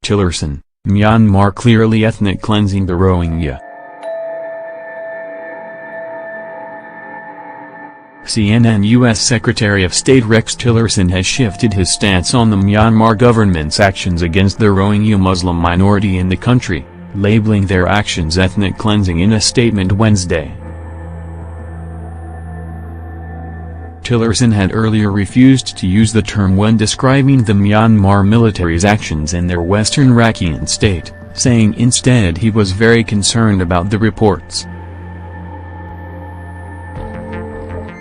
Tillerson, Myanmar clearly ethnic cleansing the Rohingya. CNN U.S. Secretary of State Rex Tillerson has shifted his stance on the Myanmar government's actions against the Rohingya Muslim minority in the country, labeling their actions ethnic cleansing in a statement Wednesday. Tillerson had earlier refused to use the term when describing the Myanmar military's actions in their western Rakhine state, saying instead he was very concerned about the reports.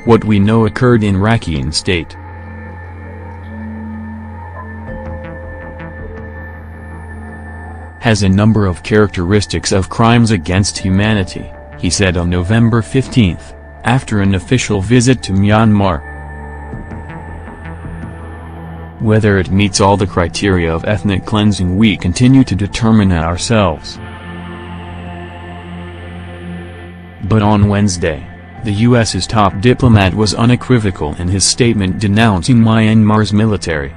What we know occurred in Rakhine state. Has a number of characteristics of crimes against humanity, he said on November 15, after an official visit to Myanmar. Whether it meets all the criteria of ethnic cleansing we continue to determine ourselves. But on Wednesday, the U.S.'s top diplomat was unequivocal in his statement denouncing Myanmar's military.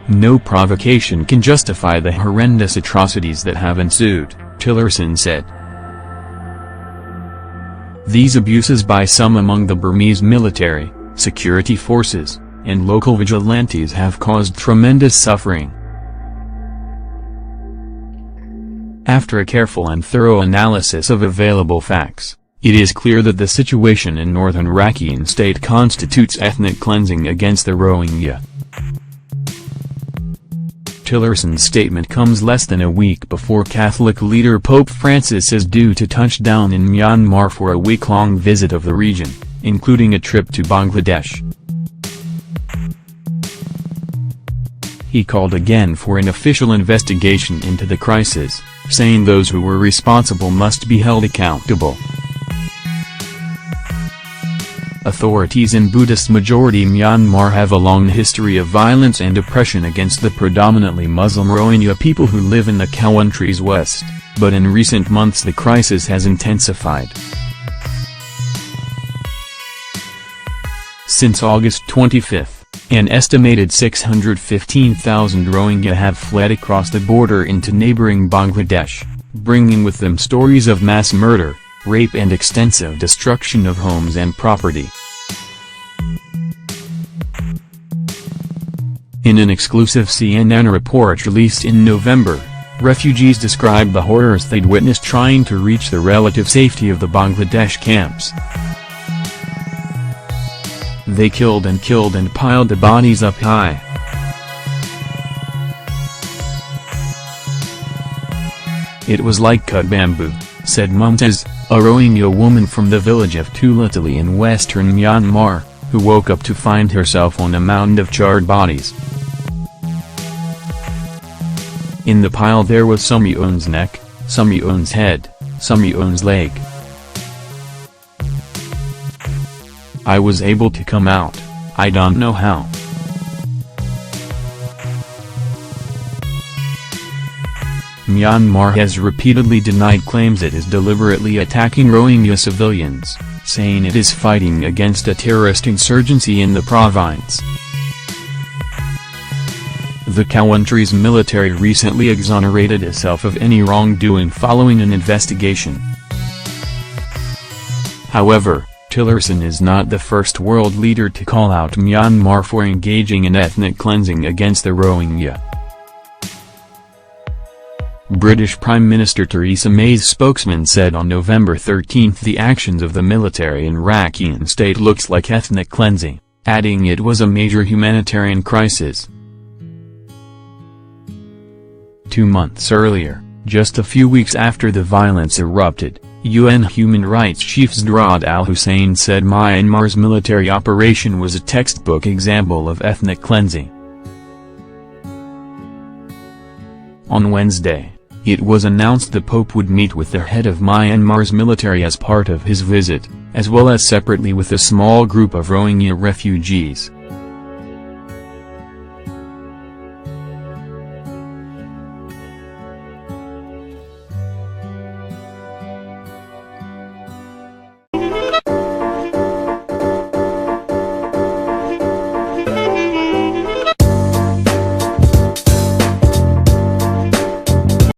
No provocation can justify the horrendous atrocities that have ensued, Tillerson said. These abuses by some among the Burmese military, security forces, and local vigilantes have caused tremendous suffering. After a careful and thorough analysis of available facts, it is clear that the situation in northern Rakhine state constitutes ethnic cleansing against the Rohingya. Tillerson's statement comes less than a week before Catholic leader Pope Francis is due to touch down in Myanmar for a week-long visit of the region, including a trip to Bangladesh. He called again for an official investigation into the crisis, saying those who were responsible must be held accountable. Authorities in Buddhist-majority Myanmar have a long history of violence and oppression against the predominantly Muslim Rohingya people who live in the country's west, but in recent months the crisis has intensified. Since August 25, an estimated 615,000 Rohingya have fled across the border into neighboring Bangladesh, bringing with them stories of mass murder, rape and extensive destruction of homes and property. In an exclusive CNN report released in November, refugees described the horrors they'd witnessed trying to reach the relative safety of the Bangladesh camps. They killed and piled the bodies up high. It was like cut bamboo, said Mumtaz, a Rohingya woman from the village of Tulatali in western Myanmar, who woke up to find herself on a mound of charred bodies. In the pile there was Sumyon's neck, Sumyon's head, Sumyon's leg. I was able to come out, I don't know how. Myanmar has repeatedly denied claims it is deliberately attacking Rohingya civilians, saying it is fighting against a terrorist insurgency in the province. The country's military recently exonerated itself of any wrongdoing following an investigation. However, Tillerson is not the first world leader to call out Myanmar for engaging in ethnic cleansing against the Rohingya. British Prime Minister Theresa May's spokesman said on November 13 the actions of the military in Rakhine state looks like ethnic cleansing, adding it was a major humanitarian crisis. 2 months earlier, just a few weeks after the violence erupted, UN Human Rights Chief Zeid al-Hussein said Myanmar's military operation was a textbook example of ethnic cleansing. On Wednesday, it was announced the Pope would meet with the head of Myanmar's military as part of his visit, as well as separately with a small group of Rohingya refugees.